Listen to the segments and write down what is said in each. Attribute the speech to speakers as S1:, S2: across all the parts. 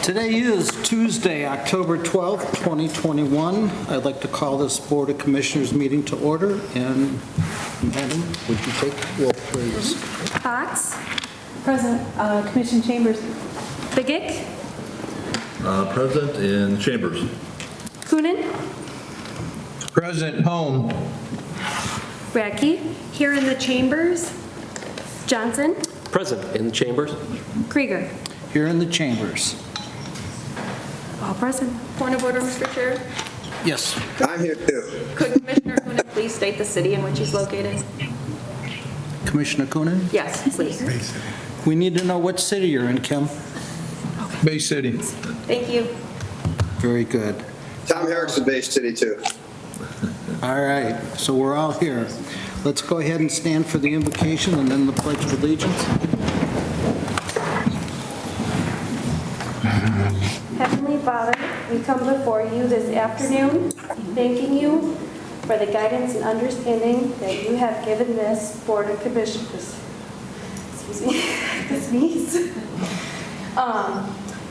S1: Today is Tuesday, October 12th, 2021. I'd like to call this Board of Commissioners meeting to order. And Madam, would you take the roll, please?
S2: Fox.
S3: Present. Commission Chambers.
S2: Begic.
S4: Present in Chambers.
S2: Coonan.
S5: Present. Home.
S2: Radke. Here in the chambers. Johnson.
S6: Present in the chambers.
S2: Krieger.
S1: Here in the chambers.
S2: All present.
S7: Point of order, Mr. Chair.
S1: Yes.
S8: I'm here too.
S7: Could Commissioner Coonan please state the city in which he's located?
S1: Commissioner Coonan?
S7: Yes, please.
S1: We need to know what city you're in, Kim.
S5: Bay City.
S7: Thank you.
S1: Very good.
S8: Tom Herrick's in Bay City too.
S1: All right, so we're all here. Let's go ahead and stand for the invocation and then the Pledge of Allegiance.
S2: Heavenly Father, we come before you this afternoon, thanking you for the guidance and understanding that you have given this Board of Commissioners. Excuse me, this sneeze.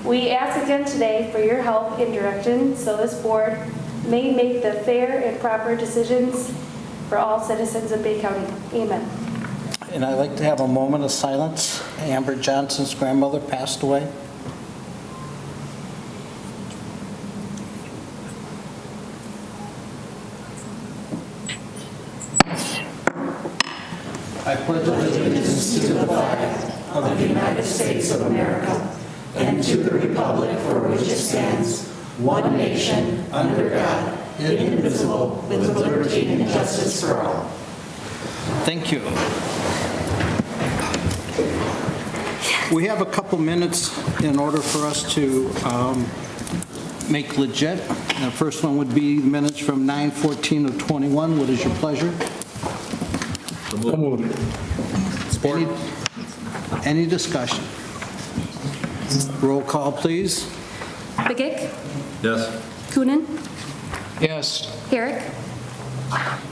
S2: We ask again today for your help and direction so this board may make the fair and proper decisions for all citizens of Bay County. Amen.
S1: And I'd like to have a moment of silence. Amber Johnson's grandmother passed away. I pledge allegiance to the flag
S9: of the United States of America and to the republic for which it stands, one nation, under God, indivisible, with liberty and justice for all.
S1: Thank you. We have a couple minutes in order for us to make legit. The first one would be minutes from 9/14 of 21. What is your pleasure?
S4: So moved.
S1: Support. Any discussion? Roll call, please.
S2: Begic.
S4: Yes.
S2: Coonan.
S5: Yes.
S2: Herrick.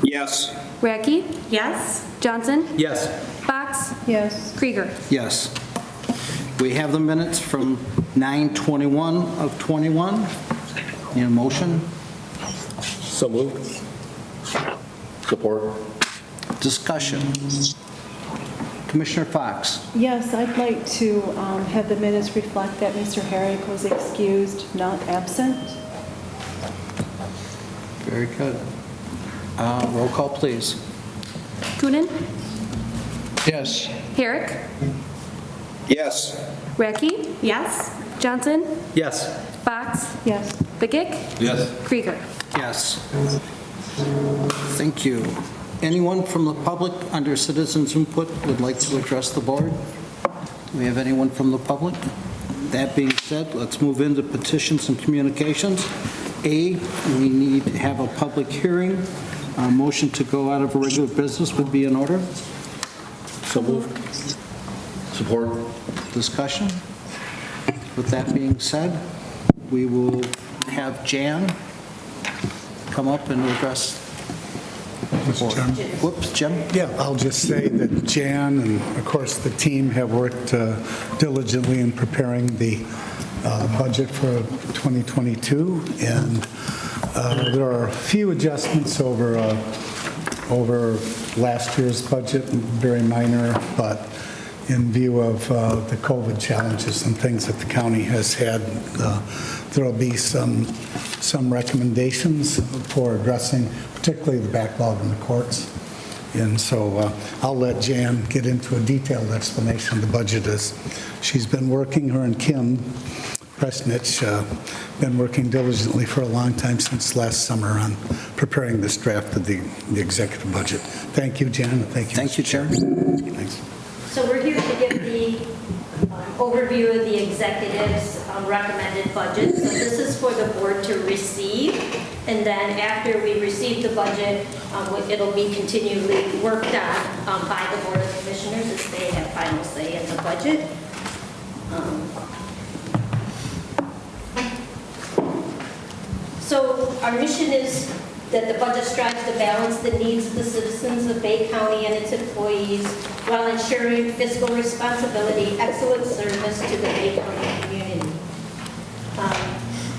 S8: Yes.
S2: Radke. Yes. Johnson.
S6: Yes.
S2: Fox.
S3: Yes.
S2: Krieger.
S1: Yes. We have the minutes from 9/21 of 21. Need a motion?
S6: So moved. Support.
S1: Discussion. Commissioner Fox.
S3: Yes, I'd like to have the minutes reflect that Mr. Herrick was excused, not absent.
S1: Very good. Roll call, please.
S2: Coonan.
S5: Yes.
S2: Herrick.
S8: Yes.
S2: Radke. Yes. Johnson.
S6: Yes.
S2: Fox.
S3: Yes.
S2: Begic.
S4: Yes.
S2: Krieger.
S1: Yes. Thank you. Anyone from the public under citizens input would like to address the board? Do we have anyone from the public? That being said, let's move into petitions and communications. A, we need to have a public hearing. A motion to go out of regular business would be in order.
S6: So moved.
S4: Support.
S1: Discussion? With that being said, we will have Jan come up and address the board. Whoops, Jim?
S10: Yeah, I'll just say that Jan and, of course, the team have worked diligently in preparing the budget for 2022, and there are a few adjustments over last year's budget, very minor, but in view of the COVID challenges and things that the county has had, there will be some recommendations for addressing particularly the backlog in the courts. And so I'll let Jan get into a detailed explanation of the budget as she's been working, her and Kim Presnich, been working diligently for a long time since last summer on preparing this draft of the executive budget. Thank you, Jan, and thank you.
S1: Thank you, Chair.
S10: Thanks.
S11: So we're here to give the overview of the executive's recommended budget. So this is for the board to receive, and then after we receive the budget, it'll be continually worked on by the Board of Commissioners as they have final say in the budget. So our mission is that the budget strives to balance the needs of the citizens of Bay County and its employees while ensuring fiscal responsibility, excellent service to the Bay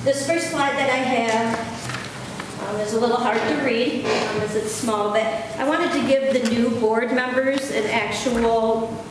S11: This first slide that I have is a little hard to read as it's small, but I wanted to give the new board members an actual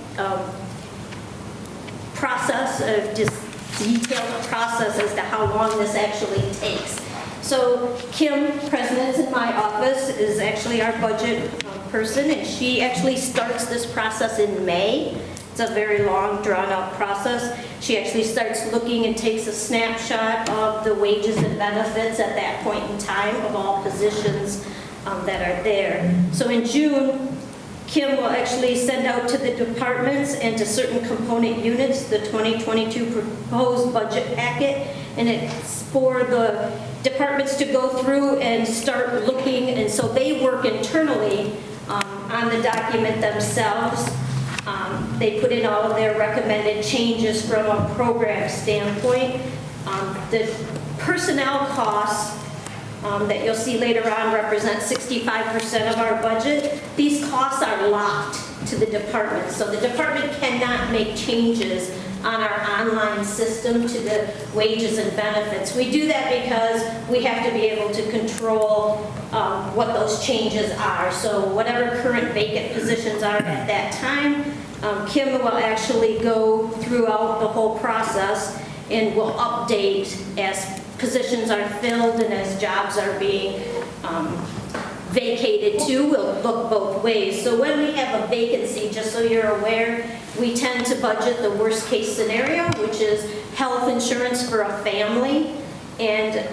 S11: process, of just detailed process as to how long this actually takes. So Kim, president in my office, is actually our budget person, and she actually starts this process in May. It's a very long, drawn-out process. She actually starts looking and takes a snapshot of the wages and benefits at that point in time of all positions that are there. So in June, Kim will actually send out to the departments and to certain component units the 2022 proposed budget packet, and it's for the departments to go through and start looking, and so they work internally on the document themselves. They put in all of their recommended changes from a program standpoint. The personnel costs that you'll see later on represent 65% of our budget. These costs are locked to the department, so the department cannot make changes on our online system to the wages and benefits. We do that because we have to be able to control what those changes are. So whatever current vacant positions are at that time, Kim will actually go throughout the whole process and will update as positions are filled and as jobs are being vacated too. We'll look both ways. So when we have a vacancy, just so you're aware, we tend to budget the worst case scenario, which is health insurance for a family, and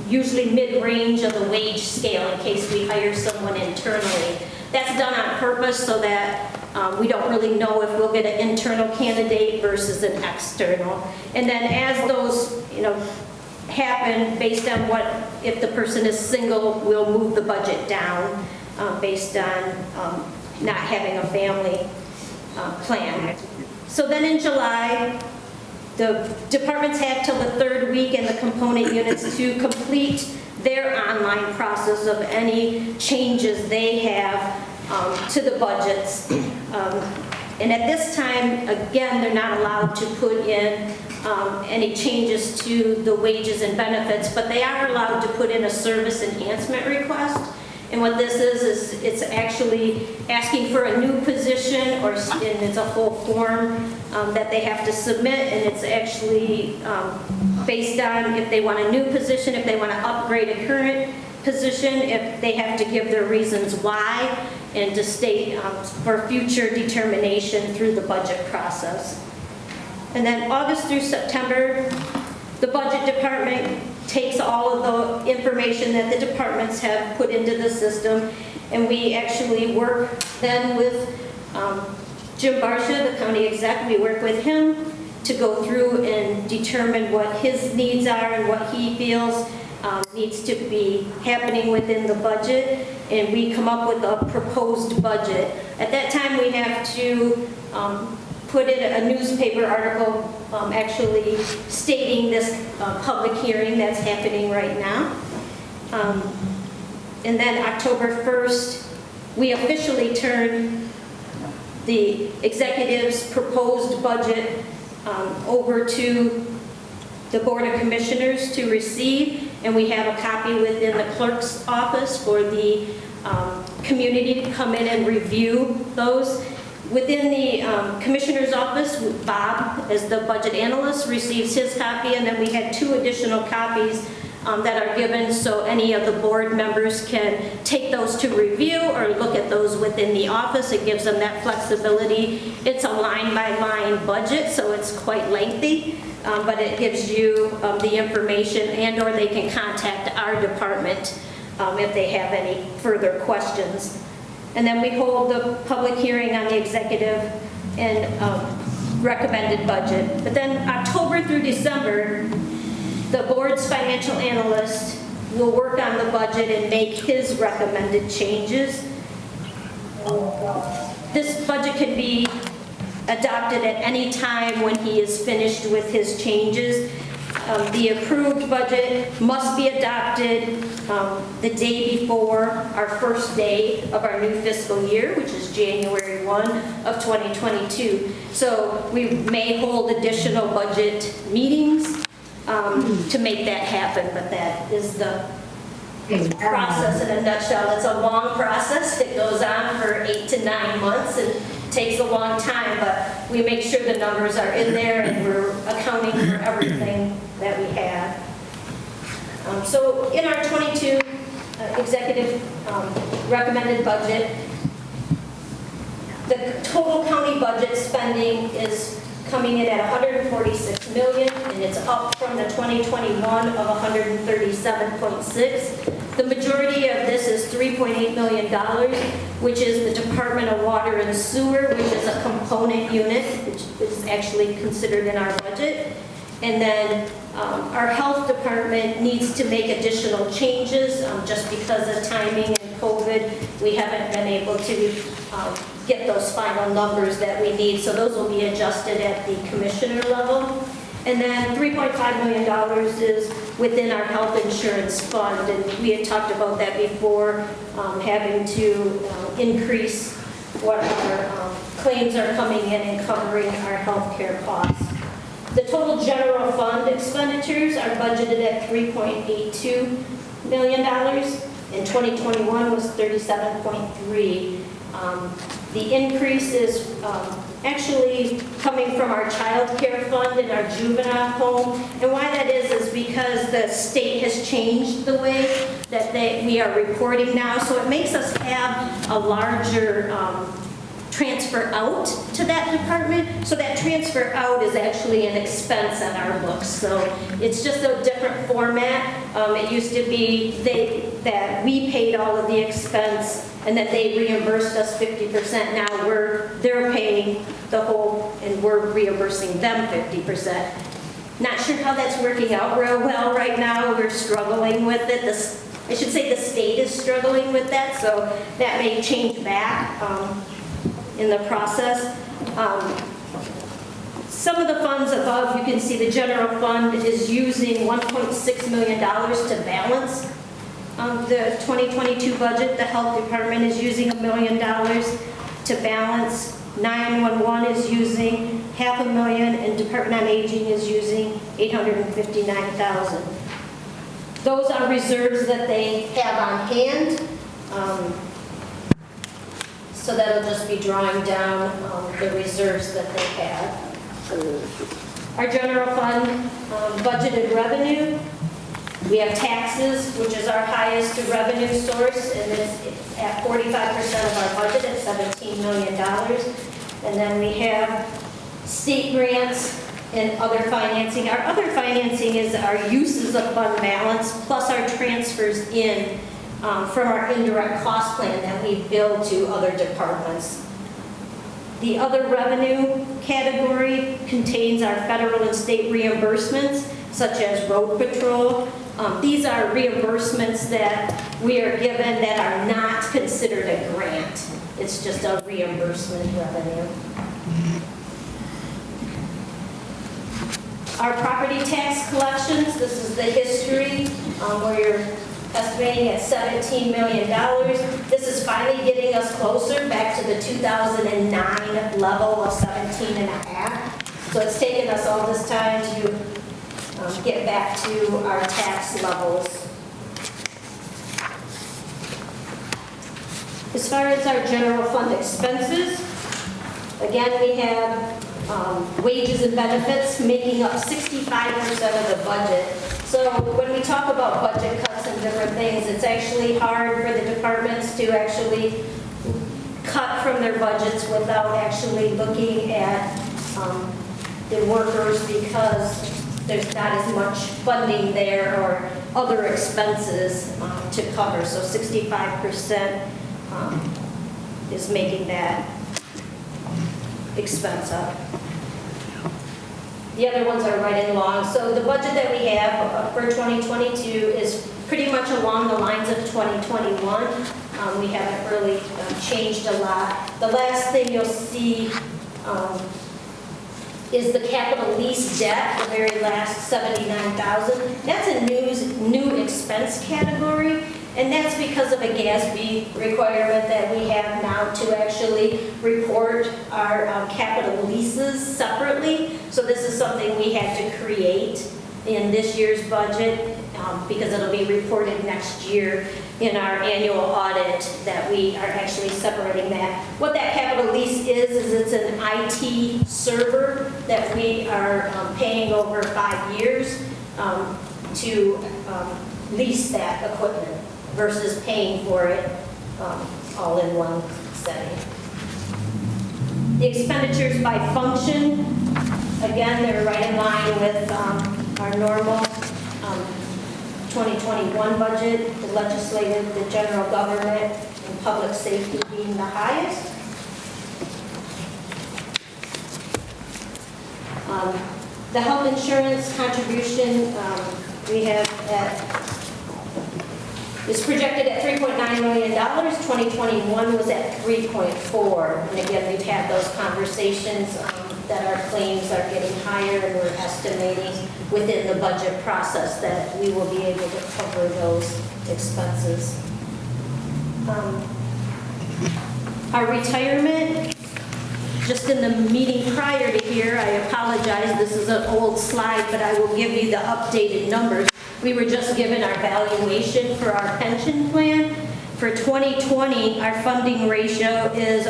S11: usually mid-range of the wage scale in case we hire someone internally. That's done on purpose so that we don't really know if we'll get an internal candidate versus an external. And then as those, happen based on what, if the person is single, we'll move the budget down based on not having a family plan. So then in July, the departments have till the third week and the component units to complete their online process of any changes they have to the budgets. And at this time, again, they're not allowed to put in any changes to the wages and benefits, but they are allowed to put in a service enhancement request. And what this is it's actually asking for a new position, and it's a whole form that they have to submit, and it's actually based on if they want a new position, if they want to upgrade a current position, if they have to give their reasons why, and to state for future determination through the budget process. And then August through September, the budget department takes all of the information that the departments have put into the system, and we actually work then with Jim Barsha, the county exec. We work with him to go through and determine what his needs are and what he feels needs to be happening within the budget, and we come up with a proposed budget. At that time, we have to put in a newspaper article actually stating this public hearing that's happening right now. And then October 1st, we officially turn the executive's proposed budget over to the Board of Commissioners to receive, and we have a copy within the clerk's office for the community to come in and review those. Within the Commissioner's office, Bob, as the budget analyst, receives his copy, and then we had 2 additional copies that are given so any of the board members can take those to review or look at those within the office. It gives them that flexibility. It's a line-by-line budget, so it's quite lengthy, but it gives you the information, and or they can contact our department if they have any further questions. And then we hold the public hearing on the executive and recommended budget. But then October through December, the board's financial analyst will work on the budget and make his recommended changes. This budget can be adopted at any time when he is finished with his changes. The approved budget must be adopted the day before our first day of our new fiscal year, which is January 1 of 2022. So we may hold additional budget meetings to make that happen, but that is the process in a nutshell. It's a long process. It goes on for 8 to 9 months and takes a long time, but we make sure the numbers are in there and we're accounting for everything that we have. So in our 22 executive recommended budget, the total county budget spending is coming in at $146 million, and it's up from the 2021 of $137.6. The majority of this is $3.8 million, which is the Department of Water and Sewer, which is a component unit, which is actually considered in our budget. And then our health department needs to make additional changes just because of timing and COVID. We haven't been able to get those final numbers that we need, so those will be adjusted at the commissioner level. And then $3.5 million is within our health insurance fund, and we had talked about that before, having to increase what our claims are coming in and covering our health care costs. The total general fund expenditures are budgeted at $3.82 million. In 2021 was $37.3. The increase is actually coming from our child care fund and our juvenile home. And why that is because the state has changed the way that we are reporting now. So it makes us have a larger transfer out to that department. So that transfer out is actually an expense on our books. So it's just a different format. It used to be that we paid all of the expense and that they reimbursed us 50%. Now they're paying the whole and we're reimbursing them 50%. Not sure how that's working out real well right now. We're struggling with it. I should say the state is struggling with that, so that may change back in the process. Some of the funds above, you can see the general fund is using $1.6 million to balance the 2022 budget. The health department is using $1 million to balance. 911 is using $500,000, and Department on Aging is using $859,000. Those are reserves that they have on hand. So that'll just be drawing down the reserves that they have. Our general fund budgeted revenue, we have taxes, which is our highest revenue source, and it's at 45% of our budget at $17 million. And then we have state grants and other financing. Our other financing is our uses of fund balance plus our transfers in from our indirect cost plan that we bill to other departments. The other revenue category contains our federal and state reimbursements, such as road patrol. These are reimbursements that we are given that are not considered a grant. It's just a reimbursement revenue. Our property tax collections, this is the history where you're estimating at $17 million. This is finally getting us closer back to the 2009 level of 17.5. So it's taken us all this time to get back to our tax levels. As far as our general fund expenses, again, we have wages and benefits making up 65% of the budget. So when we talk about budget cuts and different things, it's actually hard for the departments to actually cut from their budgets without actually looking at the workers because there's not as much funding there or other expenses to cover. So 65% is making that expense up. The other ones are right along. So the budget that we have for 2022 is pretty much along the lines of 2021. We haven't really changed a lot. The last thing you'll see is the capital lease debt, the very last $79,000. That's a new expense category, and that's because of a GASB requirement that we have now to actually report our capital leases separately. So this is something we had to create in this year's budget, because it'll be reported next year in our annual audit, that we are actually separating that. What that capital lease is it's an IT server that we are paying over 5 years to lease that equipment versus paying for it all in one setting. The expenditures by function, again, they're right in line with our normal 2021 budget, the legislative, the general government, and public safety being the highest. The health insurance contribution we have is projected at $3.9 million. 2021 was at 3.4. And again, we've had those conversations that our claims are getting higher, and we're estimating within the budget process that we will be able to cover those expenses. Our retirement, just in the meeting prior to here, I apologize, this is an old slide, but I will give you the updated numbers. We were just given our valuation for our pension plan. For 2020, our funding ratio is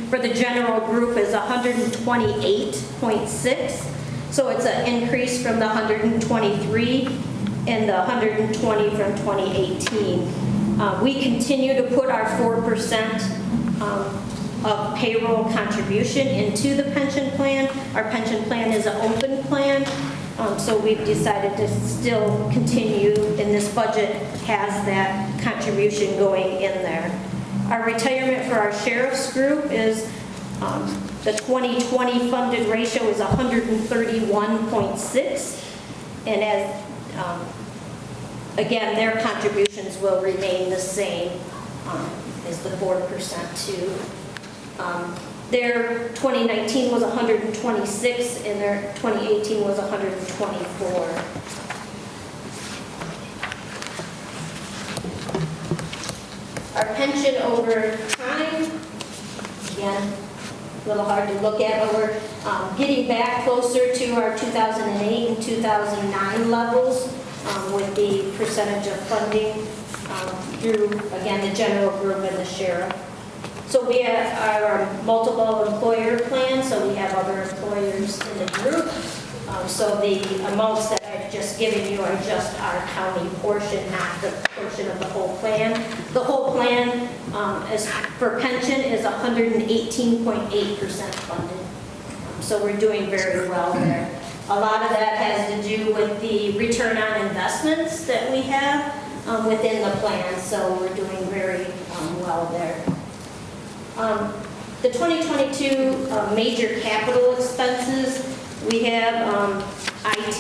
S11: for the general group is 128.6. So it's an increase from the 123 and the 120 from 2018. We continue to put our 4% of payroll contribution into the pension plan. Our pension plan is an open plan. So we've decided to still continue, and this budget has that contribution going in there. Our retirement for our sheriff's group is, the 2020 funded ratio is 131.6, and as, again, their contributions will remain the same as the 4% too. Their 2019 was 126, and their 2018 was 124. Our pension over time, again, a little hard to look at, but we're getting back closer to our 2008 and 2009 levels with the percentage of funding through, again, the general group and the sheriff. So we have our multiple employer plan, so we have other employers in the group. So the amounts that I've just given you are just our county portion, not the portion of the whole plan. The whole plan for pension is 118.8% funded. So we're doing very well there. A lot of that has to do with the return on investments that we have within the plan, so we're doing very well there. The 2022 major capital expenses, we have IT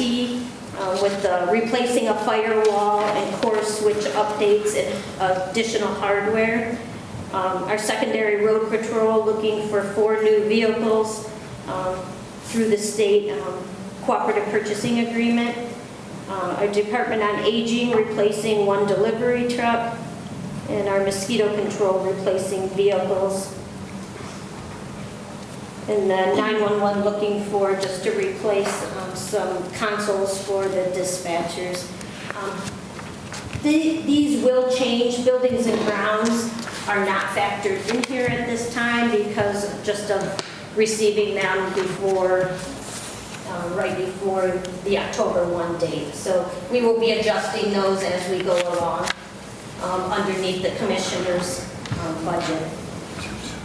S11: with replacing a firewall and core switch updates and additional hardware. Our secondary road patrol looking for 4 new vehicles through the state cooperative purchasing agreement. Our Department on Aging replacing 1 delivery truck, and our mosquito control replacing vehicles. And the 911 looking for just to replace some consoles for the dispatchers. These will change. Buildings and grounds are not factored in here at this time because just of receiving them before, right before the October 1 date. So we will be adjusting those as we go along. Underneath the commissioner's budget.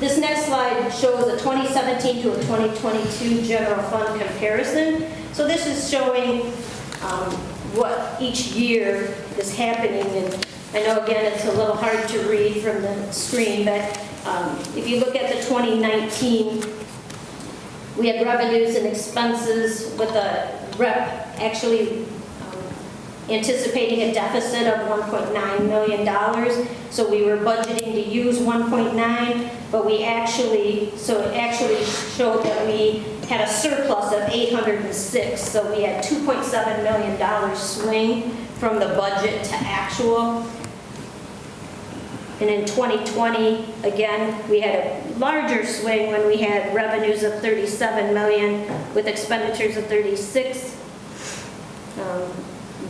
S11: This next slide shows a 2017 to a 2022 general fund comparison. So this is showing what each year is happening. And I know, again, it's a little hard to read from the screen, but if you look at the 2019, we had revenues and expenses with a rep actually anticipating a deficit of $1.9 million. So we were budgeting to use 1.9, but it actually showed that we had a surplus of 806. So we had $2.7 million swing from the budget to actual. And in 2020, again, we had a larger swing when we had revenues of $37 million with expenditures of $36.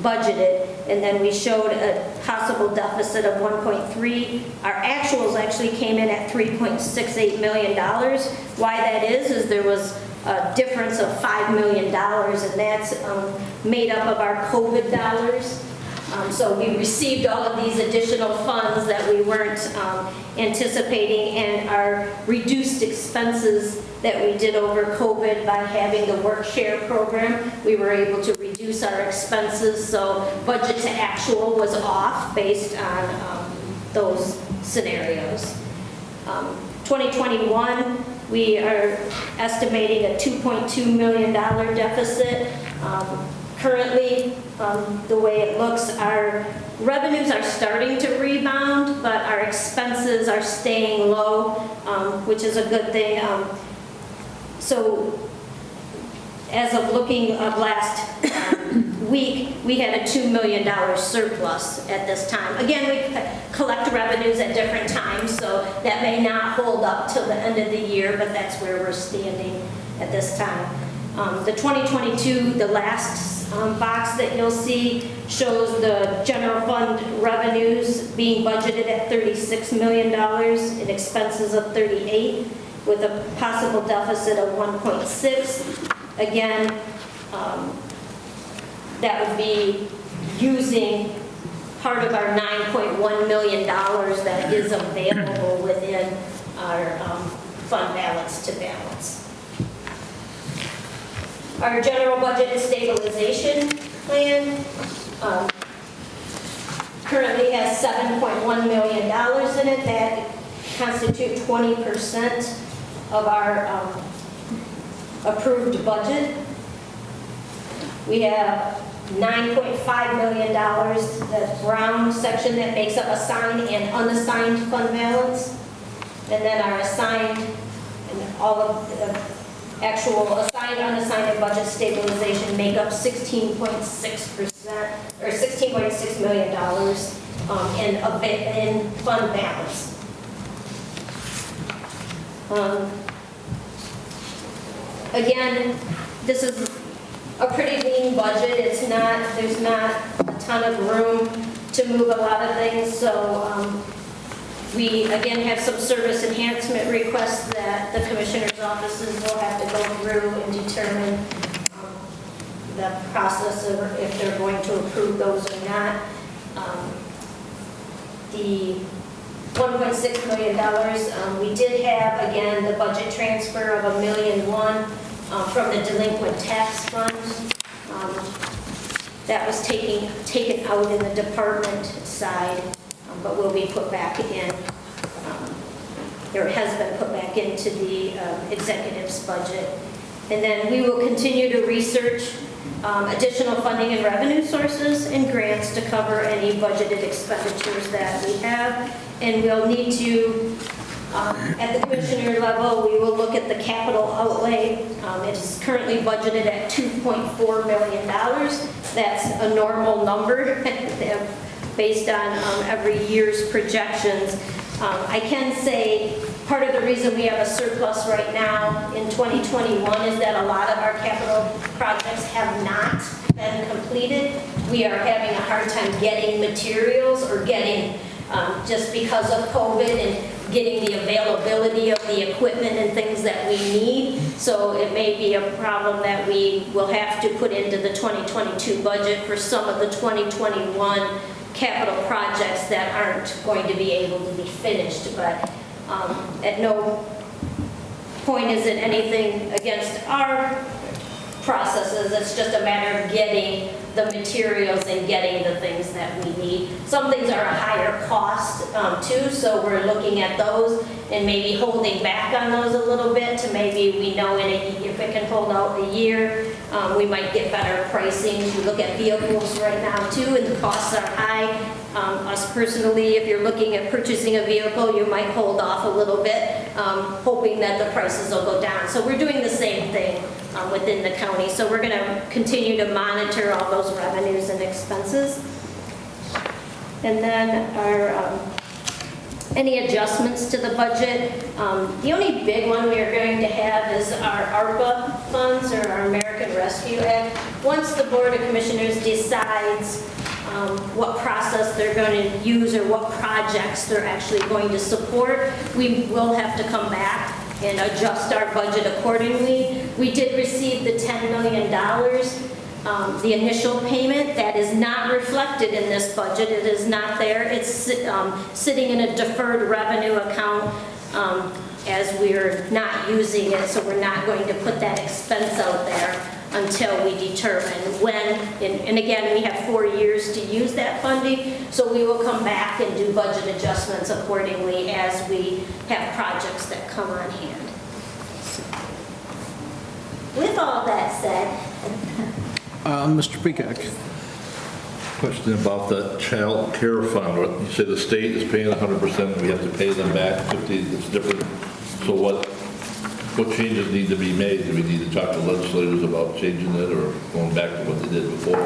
S11: budgeted, and then we showed a possible deficit of 1.3. Our actuals actually came in at $3.68 million. Why that is there was a difference of $5 million, and that's made up of our COVID dollars. So we received all of these additional funds that we weren't anticipating, and our reduced expenses that we did over COVID by having the work share program, we were able to reduce our expenses. So budget to actual was off based on those scenarios. 2021, we are estimating a $2.2 million deficit. Currently, the way it looks, our revenues are starting to rebound, but our expenses are staying low, which is a good thing. So as of looking of last week, we had a $2 million surplus at this time. Again, we collect revenues at different times, so that may not hold up till the end of the year, but that's where we're standing at this time. The 2022, the last box that you'll see shows the general fund revenues being budgeted at $36 million and expenses of $38, with a possible deficit of 1.6. Again, that would be using part of our $9.1 million that is available within our fund balance to balance. Our general budget and stabilization plan currently has $7.1 million in it. That constitutes 20% of our approved budget. We have $9.5 million, the brown section that makes up assigned and unassigned fund balance. And then our assigned and all of the actual assigned, unassigned, and budget stabilization make up 16.6% or $16.6 million in fund balance. Again, this is a pretty lean budget. There's not a ton of room to move a lot of things. So we again have some service enhancement requests that the commissioner's offices will have to go through and determine the process of if they're going to approve those or not. The $1.6 million, we did have, again, the budget transfer of $1.1 million from the delinquent tax fund. That was taken out in the department side, but will be put back in, or has been put back into the executive's budget. And then we will continue to research additional funding and revenue sources and grants to cover any budgeted expenditures that we have. And we'll need to, at the commissioner level, we will look at the capital outlay. It is currently budgeted at $2.4 million. That's a normal number based on every year's projections. I can say part of the reason we have a surplus right now in 2021 is that a lot of our capital projects have not been completed. We are having a hard time getting materials or getting, just because of COVID and getting the availability of the equipment and things that we need. So it may be a problem that we will have to put into the 2022 budget for some of the 2021 capital projects that aren't going to be able to be finished. But at no point is it anything against our processes. It's just a matter of getting the materials and getting the things that we need. Some things are a higher cost too, so we're looking at those and maybe holding back on those a little bit to maybe we know if it can hold out a year, we might get better pricing. We look at vehicles right now too, and the costs are high. Us personally, if you're looking at purchasing a vehicle, you might hold off a little bit, hoping that the prices will go down. So we're doing the same thing within the county. So we're going to continue to monitor all those revenues and expenses. And then our any adjustments to the budget. The only big one we are going to have is our ARPA funds, or our American Rescue Act. Once the Board of Commissioners decides what process they're going to use or what projects they're actually going to support, we will have to come back and adjust our budget accordingly. We did receive the $10 million, the initial payment. That is not reflected in this budget. It is not there. It's sitting in a deferred revenue account as we're not using it, so we're not going to put that expense out there until we determine when, and again, we have 4 years to use that funding, so we will come back and do budget adjustments accordingly as we have projects that come on hand. With all that said,
S1: Mr. Begek.
S4: Question about the child care fund. You say the state is paying 100%, we have to pay them back 50, it's different. So what changes need to be made? Do we need to talk to legislators about changing it or going back to what they did before?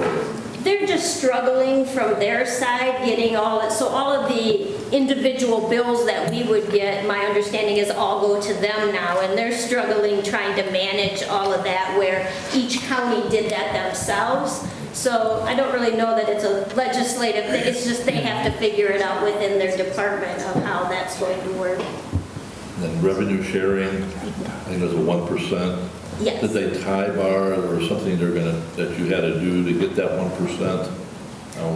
S11: they're just struggling from their side getting so all of the individual bills that we would get, my understanding is all go to them now, and they're struggling trying to manage all of that where each county did that themselves. So I don't really know that it's a legislative thing, it's just they have to figure it out within their department of how that's going to work.
S4: And then revenue sharing, I think there's a 1%.
S11: Yes.
S4: Did they tie bar or something that you had to do to get that 1%?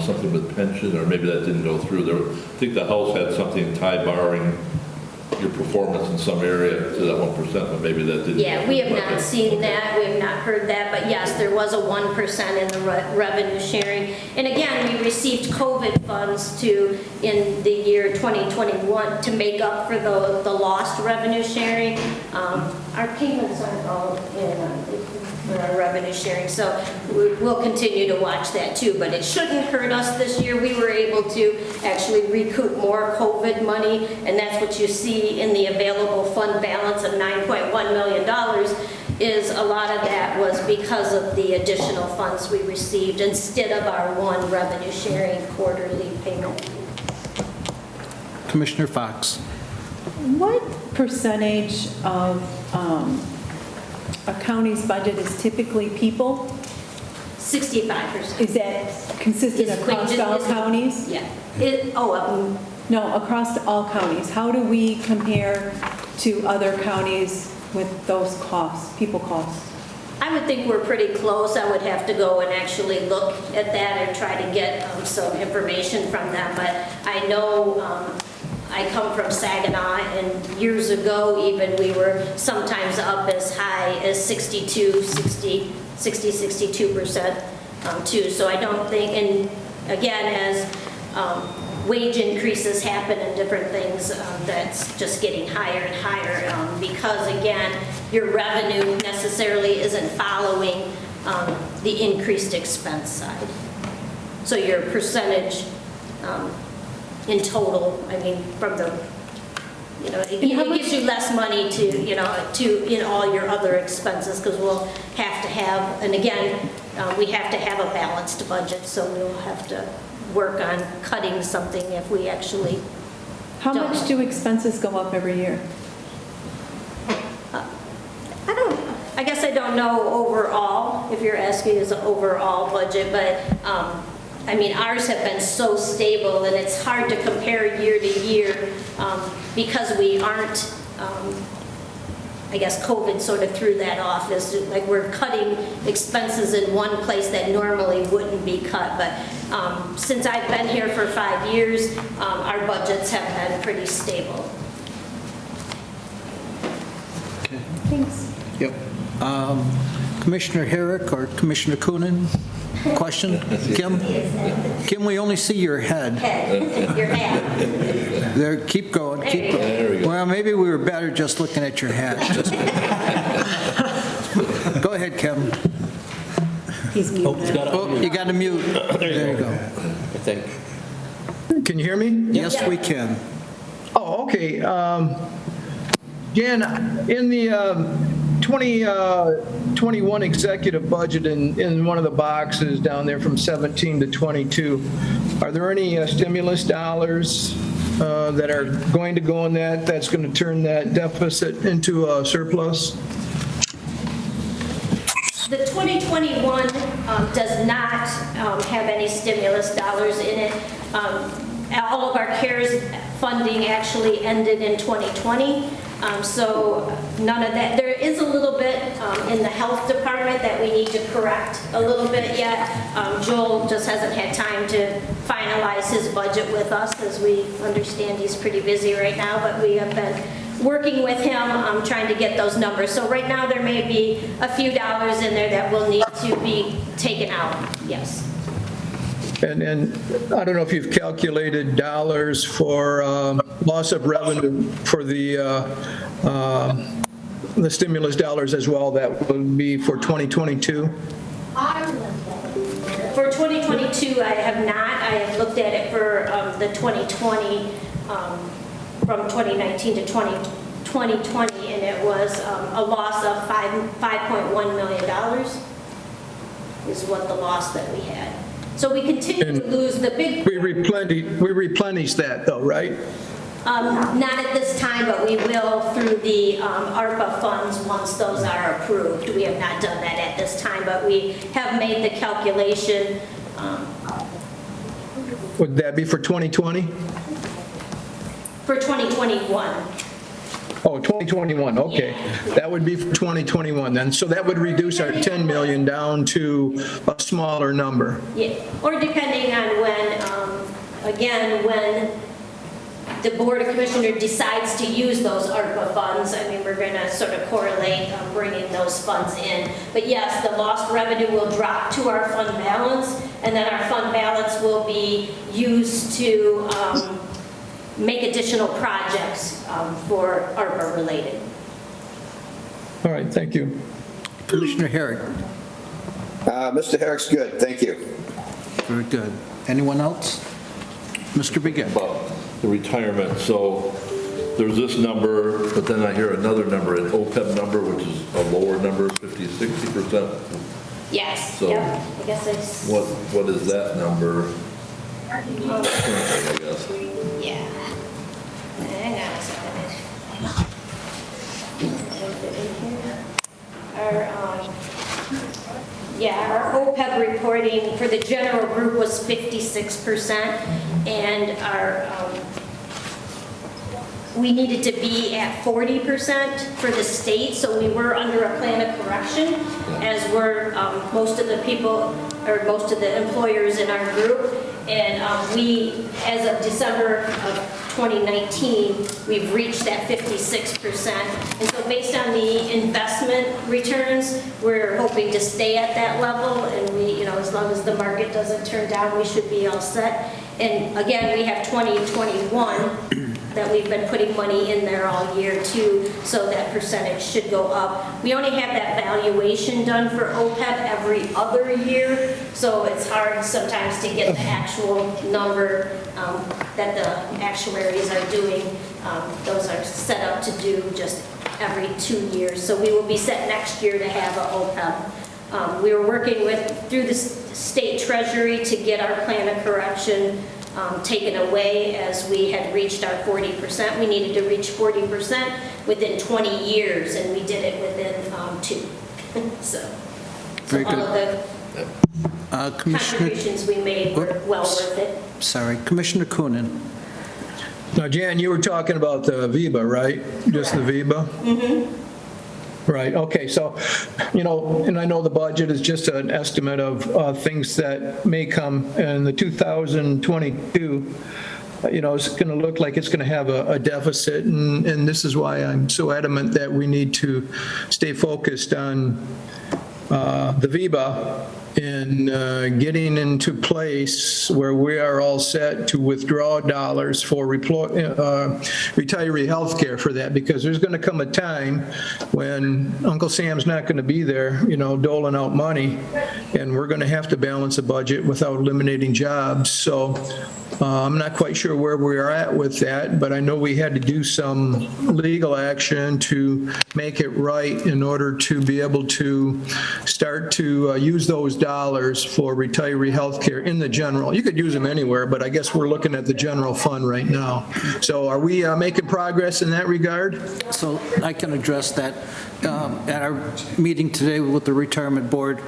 S4: Something with pension, or maybe that didn't go through. I think the House had something tie barring your performance in some area to that 1%, but maybe that didn't.
S11: Yeah, we have not seen that, we have not heard that, but yes, there was a 1% in the revenue sharing. And again, we received COVID funds in the year 2021 to make up for the lost revenue sharing. Our payments aren't all in our revenue sharing, so we'll continue to watch that too, but it shouldn't hurt us this year. We were able to actually recoup more COVID money, and that's what you see in the available fund balance of $9.1 million, is a lot of that was because of the additional funds we received instead of our one revenue sharing quarterly payment.
S1: Commissioner Fox.
S3: What percentage of a county's budget is typically people?
S11: 65%.
S3: Is that consistent across all counties?
S11: Yeah.
S3: No, across all counties. How do we compare to other counties with those costs, people costs?
S11: I would think we're pretty close. I would have to go and actually look at that and try to get some information from them. But I know I come from Saginaw, and years ago even we were sometimes up as high as 62% too. So I don't think, and again, as wage increases happen and different things, that's just getting higher and higher because again, your revenue necessarily isn't following the increased expense side. So your percentage in total, I mean, from the, it gives you less money to in all your other expenses, because we'll have to have, and again, we have to have a balanced budget, so we'll have to work on cutting something if we actually
S3: How much do expenses go up every year?
S11: I guess I don't know overall, if you're asking as an overall budget, but I mean, ours have been so stable, and it's hard to compare year to year because we aren't, I guess COVID sort of threw that off, as like we're cutting expenses in one place that normally wouldn't be cut. But since I've been here for 5 years, our budgets have been pretty stable.
S1: Okay.
S3: Thanks.
S1: Yep. Commissioner Herrick or Commissioner Coonan? Question? Kim, we only see your head.
S11: Your hat.
S1: There, keep going, keep going.
S4: There we go.
S1: Well, maybe we were better just looking at your hat. Go ahead, Kim.
S3: He's muted.
S1: Oh, you got to mute. There you go.
S6: I think.
S5: Can you hear me?
S1: Yes, we can.
S5: Oh, okay. Jan, in the 2021 executive budget, in one of the boxes down there from 17 to 22, are there any stimulus dollars that are going to go in that's going to turn that deficit into a surplus?
S11: The 2021 does not have any stimulus dollars in it. All of our CARES funding actually ended in 2020, so none of that. There is a little bit in the health department that we need to correct a little bit yet. Joel just hasn't had time to finalize his budget with us, as we understand he's pretty busy right now, but we have been working with him, trying to get those numbers. So right now, there may be a few dollars in there that will need to be taken out, yes.
S5: And I don't know if you've calculated dollars for loss of revenue for the stimulus dollars as well. That would be for 2022.
S11: For 2022, I have not. I have looked at it for the 2020, from 2019 to 2020, and it was a loss of $5.1 million is what the loss that we had. So we continue to lose the big...
S5: We replenish that though, right?
S11: Not at this time, but we will through the ARPA funds once those are approved. We have not done that at this time, but we have made the calculation.
S5: Would that be for 2020?
S11: For 2021.
S5: Oh, 2021, okay.
S11: Yeah.
S5: That would be for 2021 then. So that would reduce our 10 million down to a smaller number.
S11: Yeah, or depending on when, again, when the Board of Commissioners decides to use those ARPA funds. I mean, we're going to sort of correlate bringing those funds in. But yes, the lost revenue will drop to our fund balance, and then our fund balance will be used to make additional projects for ARPA related.
S5: All right, thank you.
S1: Commissioner Herrick.
S8: Mr. Herrick's good, thank you.
S1: Very good. Anyone else? Mr. Begin.
S4: About the retirement, so there's this number, but then I hear another number, an OPEB number, which is a lower number, 50-60%.
S11: Yes,
S4: So
S11: yep. I guess it's...
S4: What is that number? I guess.
S11: Yeah. Hang on a second. Our OPEB reporting for the general group was 56%, and our we needed to be at 40% for the state, so we were under a plan of correction, as were most of the people, or most of the employers in our group. And we, as of December of 2019, we've reached that 56%. And so based on the investment returns, we're hoping to stay at that level. And we, as long as the market doesn't turn down, we should be all set. And again, we have 2021 that we've been putting money in there all year too, so that percentage should go up. We only have that valuation done for OPEB every other year, so it's hard sometimes to get the actual number that the actuaries are doing. Those are set up to do just every 2 years. So we will be set next year to have an OPEB. We were working through the state treasury to get our plan of correction taken away as we had reached our 40%. We needed to reach 40% within 20 years, and we did it within 2. so
S1: Very
S11: all
S1: good.
S11: of the contributions we made were well worth it.
S1: Sorry, Commissioner Coonan.
S5: Now, Jan, you were talking about the VEBA, right? Just the VEBA? Mm-hmm. Right, okay, so, and I know the budget is just an estimate of things that may come in the 2022, it's going to look like it's going to have a deficit, and this is why I'm so adamant that we need to stay focused on the VEBA in getting into place where we are all set to withdraw dollars for retiree health care for that, because there's going to come a time when Uncle Sam's not going to be there, doling out money, and we're going to have to balance a budget without eliminating jobs. So I'm not quite sure where we are at with that, but I know we had to do some legal action to make it right in order to be able to start to use those for retiree health care in the general. You could use them anywhere, but I guess we're looking at the general fund right now. So are we making progress in that regard?
S1: So I can address that. At our meeting today with the retirement board,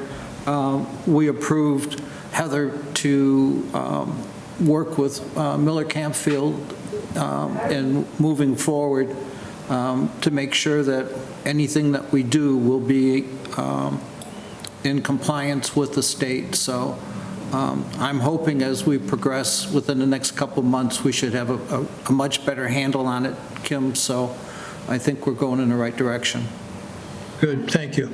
S1: we approved Heather to work with Miller Campfield in moving forward to make sure that anything that we do will be in compliance with the state. So I'm hoping as we progress within the next couple of months, we should have a much better handle on it, Kim. So I think we're going in the right direction.
S5: Good, thank you.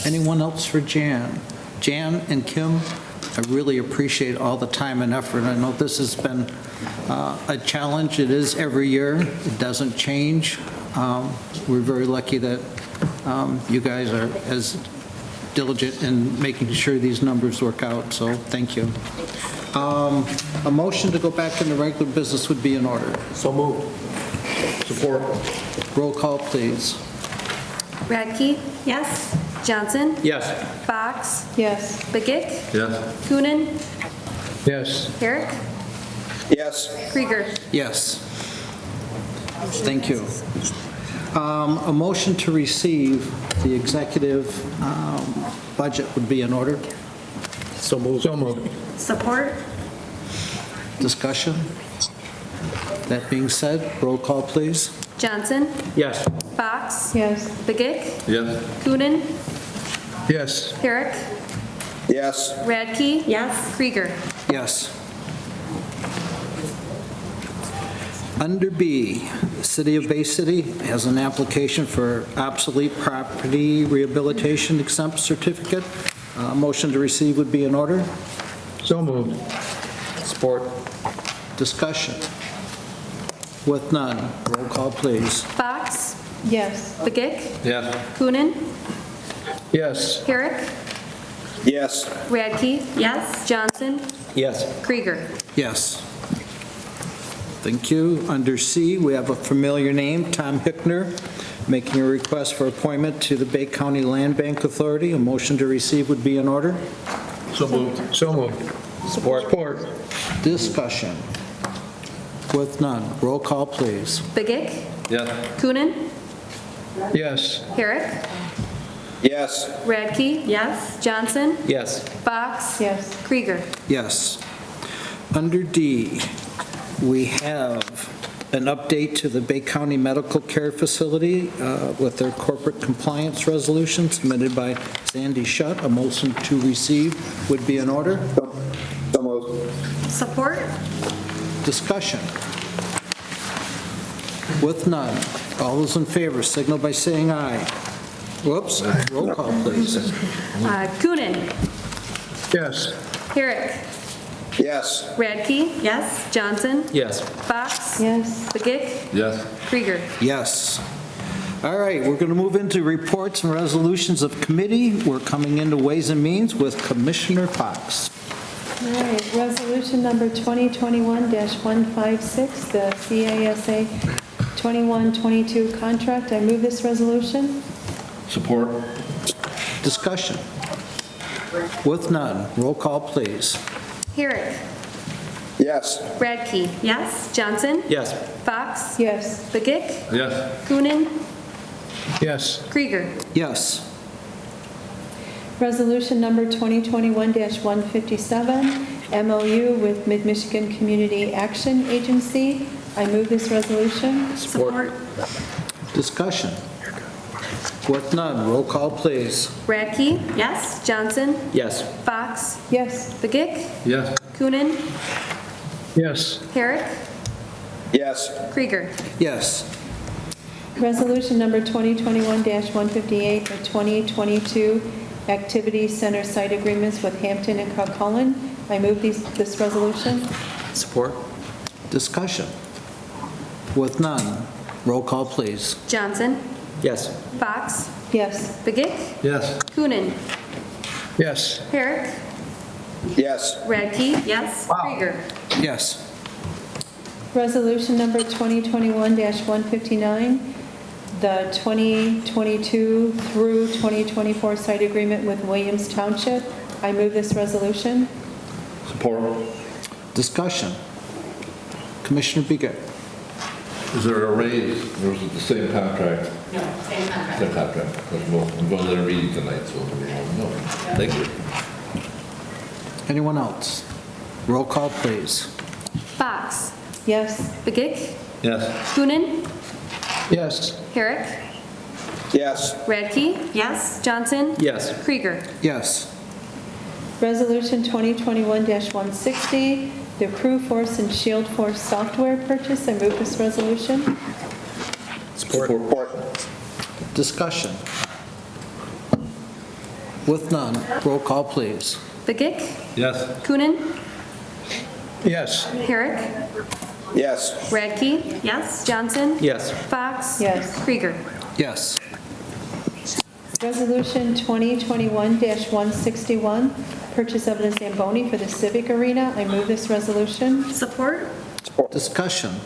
S1: Anyone else for Jan? Jan and Kim, I really appreciate all the time and effort. I know this has been a challenge. It is every year. It doesn't change. We're very lucky that you guys are as diligent in making sure these numbers work out, so thank you. A motion to go back into regular business would be in order.
S6: So moved.
S4: Support.
S1: Roll call, please.
S2: Radke?
S7: Yes?
S2: Johnson?
S6: Yes.
S2: Fox?
S3: Yes.
S2: Begic?
S4: Yes.
S2: Coonan?
S5: Yes.
S2: Herrick?
S8: Yes.
S2: Krieger?
S1: Yes. Thank you. A motion to receive the executive budget would be in order.
S6: So moved.
S5: So moved.
S7: Support?
S1: Discussion? That being said, roll call, please.
S2: Johnson?
S6: Yes.
S2: Fox?
S3: Yes.
S2: Begic?
S4: Yes.
S2: Coonan?
S5: Yes.
S2: Herrick?
S8: Yes.
S2: Radke?
S7: Yes?
S2: Krieger?
S1: Yes. Under B, the City of Bay City has an application for obsolete property rehabilitation exempt certificate. Motion to receive would be in order.
S5: So moved.
S6: Support.
S1: Discussion. With none, roll call, please.
S2: Fox?
S3: Yes.
S2: Begic?
S4: Yes.
S2: Coonan?
S5: Yes.
S2: Herrick?
S8: Yes.
S2: Radke?
S7: Yes?
S2: Johnson?
S6: Yes.
S2: Krieger?
S1: Yes. Thank you. Under C, we have a familiar name, Tom Hickner, making a request for appointment to the Bay County Land Bank Authority. A motion to receive would be in order.
S4: So moved.
S5: So moved.
S6: Support.
S5: Support.
S1: Discussion. With none, roll call, please.
S2: Begic?
S4: Yes.
S2: Coonan?
S5: Yes.
S2: Herrick?
S8: Yes.
S2: Radke?
S7: Yes?
S2: Johnson?
S6: Yes.
S2: Fox?
S3: Yes.
S2: Krieger?
S1: Yes. Under D, we have an update to the Bay County Medical Care Facility with their corporate compliance resolution submitted by Sandy Shutt. A motion to receive would be in order.
S8: So moved.
S7: Support?
S1: Discussion. With none, all those in favor signal by saying aye. Whoops, roll call, please.
S2: Coonan?
S5: Yes.
S2: Herrick?
S8: Yes.
S2: Radke?
S7: Yes?
S2: Johnson?
S6: Yes.
S2: Fox?
S3: Yes.
S2: Begic?
S4: Yes.
S2: Krieger?
S1: Yes. All right, we're going to move into reports and resolutions of committee. We're coming into Ways and Means with Commissioner Fox.
S3: All right, resolution number 2021-156, the CASA 2122 contract. I move this resolution.
S4: Support.
S1: Discussion. With none, roll call, please.
S2: Herrick?
S8: Yes.
S2: Radke?
S7: Yes?
S2: Johnson?
S6: Yes.
S2: Fox?
S3: Yes.
S2: Begic?
S4: Yes.
S2: Coonan?
S5: Yes.
S2: Krieger?
S1: Yes.
S3: Resolution number 2021-157, MOU with Mid-Michigan Community Action Agency. I move this resolution.
S6: Support.
S1: Discussion. With none, roll call, please.
S2: Radke?
S7: Yes?
S2: Johnson?
S6: Yes.
S2: Fox?
S3: Yes.
S2: Begic?
S4: Yes.
S2: Coonan?
S5: Yes.
S2: Herrick?
S8: Yes.
S2: Krieger?
S1: Yes.
S3: Resolution number 2021-158, the 2022 Activity Center site agreements with Hampton and Cullman. I move this resolution.
S6: Support.
S1: Discussion. With none, roll call, please.
S2: Johnson?
S6: Yes.
S2: Fox?
S3: Yes.
S2: Begic?
S4: Yes.
S2: Coonan?
S5: Yes.
S2: Herrick?
S8: Yes.
S2: Radke?
S7: Yes?
S2: Krieger?
S1: Yes.
S3: Resolution number 2021-159, the 2022 through 2024 site agreement with Williams Township. I move this resolution.
S4: Support.
S1: Discussion. Commissioner Begic.
S4: Is there a raise, or is it the same contract?
S9: No, same contract.
S4: Same contract. Because we're going to their meeting tonight, so we won't know. Thank you.
S1: Anyone else? Roll call, please.
S2: Fox.
S3: Yes.
S2: Begic.
S4: Yes.
S2: Coonan.
S5: Yes.
S2: Herrick.
S8: Yes.
S2: Radke.
S11: Yes.
S2: Johnson.
S6: Yes.
S2: Krieger.
S1: Yes.
S3: Resolution 2021-160, the Crew Force and Shield Force software purchase. I move this resolution.
S6: Support.
S8: Support.
S1: Discussion. With none, roll call, please.
S2: Begic.
S4: Yes.
S2: Coonan.
S5: Yes.
S2: Herrick.
S8: Yes.
S2: Radke.
S11: Yes.
S2: Johnson.
S6: Yes.
S2: Fox.
S3: Yes.
S2: Krieger.
S1: Yes.
S3: Resolution 2021-161, purchase of the Zamboni for the Civic Arena. I move this resolution.
S11: Support.
S1: Discussion.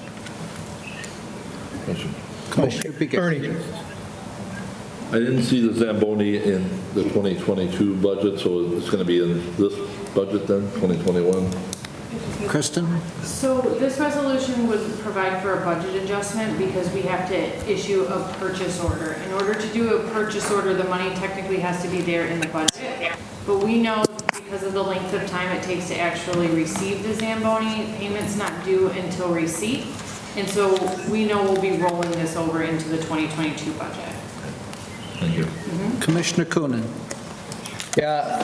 S4: Question.
S1: Commissioner Begic.
S5: Ernie.
S4: I didn't see the Zamboni in the 2022 budget, so it's going to be in this budget then, 2021?
S1: Kristen?
S12: So this resolution would provide for a budget adjustment because we have to issue a purchase order. In order to do a purchase order, the money technically has to be there in the budget. But we know because of the length of time it takes to actually receive the Zamboni, payment's not due until receipt. And so we know we'll be rolling this over into the 2022 budget.
S4: Thank you.
S1: Commissioner Coonan?
S5: Yeah,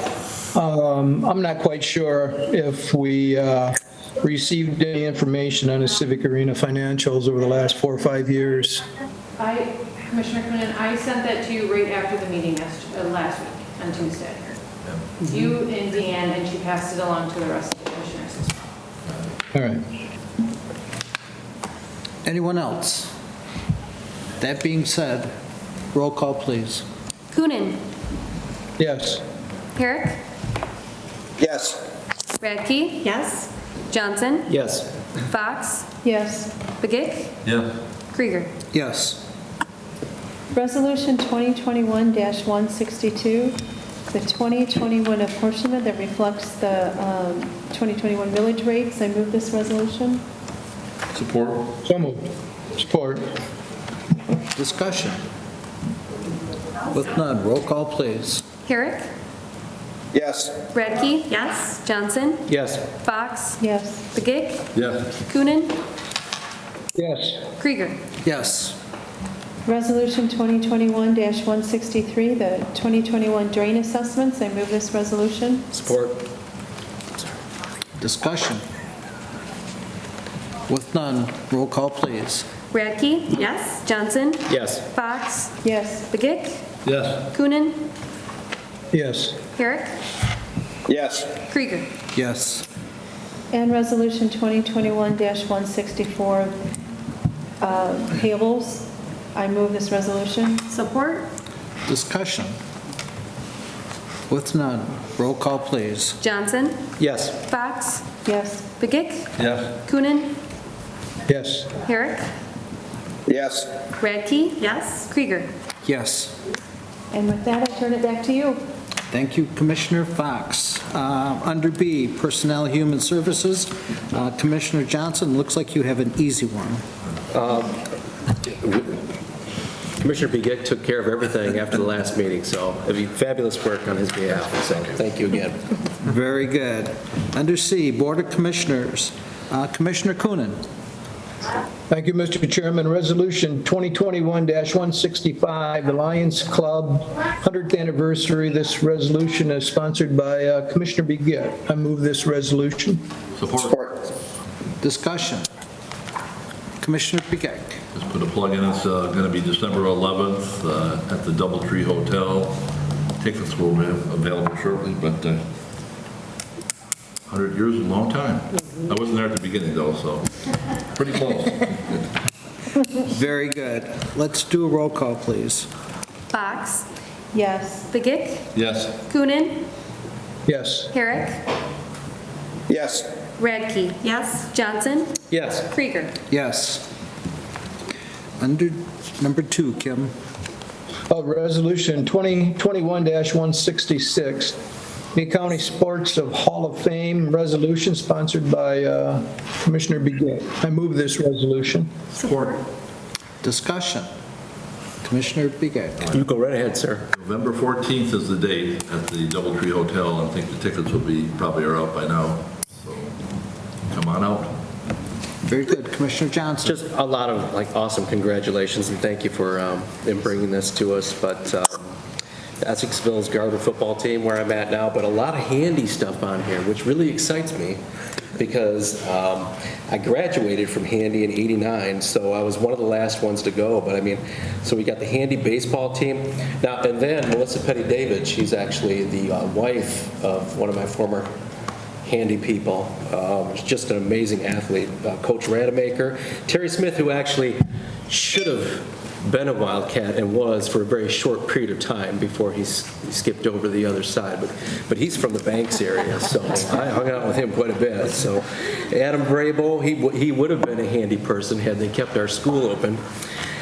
S5: I'm not quite sure if we received any information on the Civic Arena financials over the last 4 or 5 years.
S12: Commissioner Coonan, I sent that to you right after the meeting last week on Tuesday. You and Deanne, and she passed it along to the rest of the commissioners as well.
S5: All right.
S1: Anyone else? That being said, roll call, please.
S2: Coonan.
S5: Yes.
S2: Herrick.
S8: Yes.
S2: Radke.
S11: Yes.
S2: Johnson.
S6: Yes.
S2: Fox.
S3: Yes.
S2: Begic.
S4: Yeah.
S2: Krieger.
S1: Yes.
S3: Resolution 2021-162, the 2021 apportionment that reflects the 2021 millage rates. I move this resolution.
S4: Support.
S5: So moved. Support.
S1: Discussion. With none, roll call, please.
S2: Herrick.
S8: Yes.
S2: Radke.
S11: Yes.
S2: Johnson.
S6: Yes.
S2: Fox.
S3: Yes.
S2: Begic.
S4: Yes.
S2: Coonan.
S5: Yes.
S2: Krieger.
S1: Yes.
S3: Resolution 2021-163, the 2021 drain assessments. I move this resolution.
S6: Support.
S1: Discussion. With none, roll call, please.
S2: Radke.
S11: Yes.
S2: Johnson.
S6: Yes.
S2: Fox.
S3: Yes.
S2: Begic.
S4: Yes.
S2: Coonan.
S5: Yes.
S2: Herrick.
S8: Yes.
S2: Krieger.
S1: Yes.
S3: And Resolution 2021-164, payables. I move this resolution.
S11: Support.
S1: Discussion. With none, roll call, please.
S2: Johnson.
S6: Yes.
S2: Fox.
S3: Yes.
S2: Begic.
S4: Yes.
S2: Coonan.
S5: Yes.
S2: Herrick.
S8: Yes.
S2: Radke.
S11: Yes.
S2: Krieger.
S1: Yes.
S3: And with that, I turn it back to you.
S1: Thank you, Commissioner Fox. Under B, Personnel Human Services, Commissioner Johnson, looks like you have an easy one.
S6: Commissioner Begic took care of everything after the last meeting, so it'd be fabulous work on his behalf. So thank you again.
S1: Very good. Under C, Board of Commissioners, Commissioner Coonan.
S5: Thank you, Mr. Chairman. Resolution 2021-165, the Lions Club 100th anniversary. This resolution is sponsored by Commissioner Begic. I move this resolution.
S4: Support.
S1: Discussion. Commissioner Begic.
S4: Just put a plug in. It's going to be December 11th at the Doubletree Hotel. Tickets will be available shortly, but 100 years is a long time. I wasn't there at the beginning, though, so pretty close.
S1: Very good. Let's do a roll call, please.
S2: Fox.
S3: Yes.
S2: Begic.
S4: Yes.
S2: Coonan.
S5: Yes.
S2: Herrick.
S8: Yes.
S2: Radke.
S11: Yes.
S2: Johnson.
S6: Yes.
S2: Krieger.
S1: Yes. Under number 2, Kim.
S5: Resolution 2021-166, Bay County Sports of Hall of Fame resolution sponsored by Commissioner Begic. I move this resolution.
S7: Support.
S1: Discussion. Commissioner Begic.
S6: You go right ahead, sir.
S4: November 14th is the date at the Doubletree Hotel. I think the tickets will be, probably are out by now. So come on out.
S1: Very good. Commissioner Johnson.
S6: Just a lot of awesome congratulations and thank you for in bringing this to us. But Essexville's Garden football team, where I'm at now, but a lot of handy stuff on here, which really excites me because I graduated from handy in '89, so I was one of the last ones to go. But I mean, so we got the handy baseball team now, and then Melissa Petty David. She's actually the wife of one of my former handy people. Just an amazing athlete. Coach Rademacher. Terry Smith, who actually should have been a Wildcat and was for a very short period of time before he skipped over the other side. But he's from the Banks area, so I hung out with him quite a bit. So Adam Vrabel, he would have been a handy person had they kept our school open.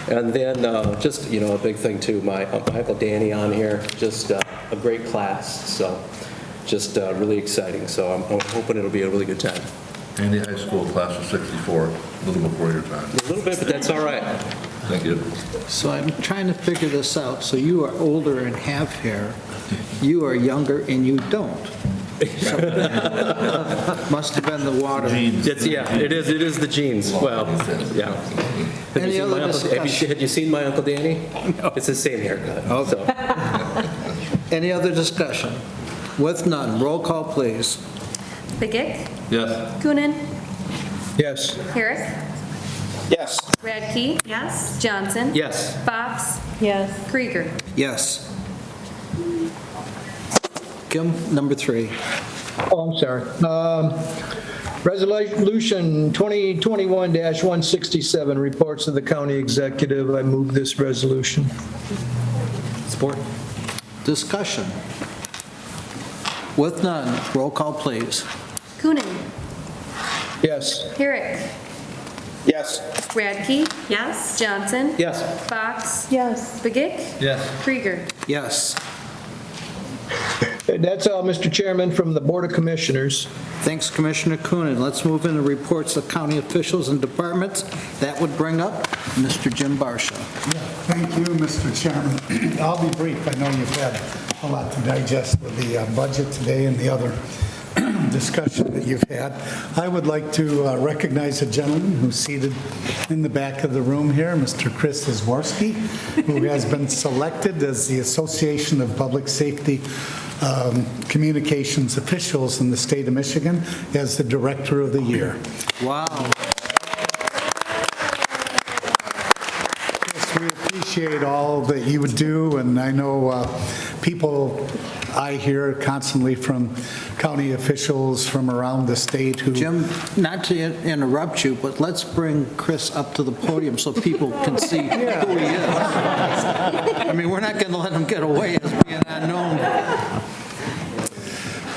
S6: And then just, a big thing too, my Uncle Danny on here, just a great class. So just really exciting. So I'm hoping it'll be a really good time.
S4: Handy High School class of 64, a little before your time.
S6: A little bit, but that's all right.
S4: Thank you.
S1: So I'm trying to figure this out. So you are older and have hair. You are younger and you don't. So, must have been the water.
S6: It is the genes. Well, yeah.
S1: Any other discussion?
S6: Had you seen my Uncle Danny? No. It's the same haircut.
S1: Okay.
S6: So.
S1: Any other discussion? With none, roll call, please.
S2: Begic?
S4: Yes.
S2: Coonan?
S5: Yes.
S2: Harris?
S8: Yes.
S2: Radke?
S11: Yes?
S2: Johnson?
S6: Yes.
S2: Fox?
S3: Yes.
S2: Krieger?
S1: Yes. Kim, number 3.
S5: Oh, I'm sorry. Resolution 2021-167, reports of the county executive. I move this resolution.
S6: Support.
S1: Discussion. With none, roll call, please.
S2: Coonan?
S5: Yes.
S2: Herrick?
S8: Yes.
S2: Radke?
S11: Yes?
S2: Johnson?
S6: Yes.
S2: Fox?
S3: Yes.
S2: Begic?
S4: Yes.
S2: Krieger?
S1: Yes.
S5: That's all, Mr. Chairman, from the Board of Commissioners.
S1: Thanks, Commissioner Coonan. Let's move into reports of county officials and departments. That would bring up Mr. Jim Barsha.
S10: Thank you, Mr. Chairman. I'll be brief. I know you've had a lot to digest with the budget today and the other discussion that you've had. I would like to recognize a gentleman who's seated in the back of the room here, Mr. Chris Zworski, who has been selected as the Association of Public Safety Communications Officials in the state of Michigan as the Director of the Year.
S1: Wow.
S10: Yes, we appreciate all that you would do, and I know people I hear constantly from county officials from around the state who...
S1: Jim, not to interrupt you, but let's bring Chris up to the podium so people can see who he is. I mean, we're not going to let him get away as being unknown.